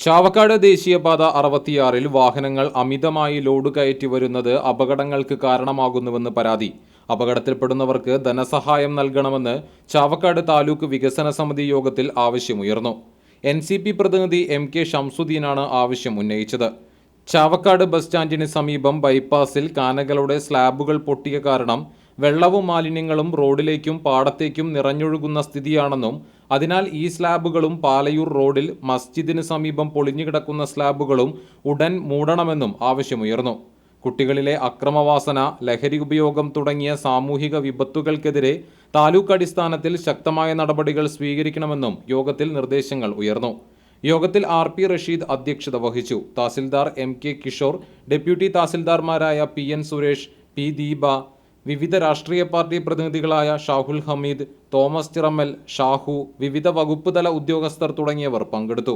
ചാവക്കാട് ദേശീയപാത 66-ൽ വാഹനങ്ങൾ അമിതമായി ലോഡ് കയറ്റി വരുന്നത് അപകടങ്ങൾക്ക് കാരണമാകുന്നുവെന്ന് പരാതി. അപകടത്തിൽപ്പെടുന്നവർക്ക് ധനസഹായം നൽകണമെന്ന് ചാവക്കാട് താലൂക്ക് വികസന സമിതി യോഗത്തിൽ ആവശ്യമുയർന്നു. NCP പ്രതിനിധി MK ഷംസുദ്ദീനാണ് ആവശ്യം ഉന്നയിച്ചത്. ചാവക്കാട് ബസ് സ്റ്റാൻഡിന് സമീപം ബൈപ്പാസിൽ കാനകളുടെ സ്ലാബുകൾ പൊട്ടിയ കാരണം വെള്ളവും മാലിന്യങ്ങളും റോഡിലേക്കും പാടത്തേക്കും നിറഞ്ഞൊഴുകുന്ന സ്ഥിതിയാണെന്നും അതിനാൽ ഈ സ്ലാബുകളും പാലയൂർ റോഡിൽ മസ്ജിദിന് സമീപം പൊളിഞ്ഞുകിടക്കുന്ന സ്ലാബുകളും ഉടൻ മൂടണമെന്നും ആവശ്യമുയർന്നു. കുട്ടികളിലെ അക്രമവാസന, ലഹരി ഉപയോഗം തുടങ്ങിയ സാമൂഹിക വിപത്തുകൾക്കെതിരെ താലൂക്ക് അടിസ്ഥാനത്തിൽ ശക്തമായ നടപടികൾ സ്വീകരിക്കണമെന്നും യോഗത്തിൽ നിർദ്ദേശങ്ങൾ ഉയർന്നു. യോഗത്തിൽ RP റഷീദ് അധ്യക്ഷത വഹിച്ചു. തഹസിൽദാർ MK കിഷോർ, ഡെപ്യൂട്ടി തഹസിൽദാർമാരായ PN സുരേഷ്, P ദീപ, വിവിധ രാഷ്ട്രീയ പാർട്ടി പ്രതിനിധികളായ ഷാഹുൽ ഹമീദ്, തോമസ് ചിറമ്മൽ, ഷാഹു, വിവിധ വകുപ്പ് തല ഉദ്യോഗസ്ഥർ തുടങ്ങിയവർ പങ്കെടുത്തു.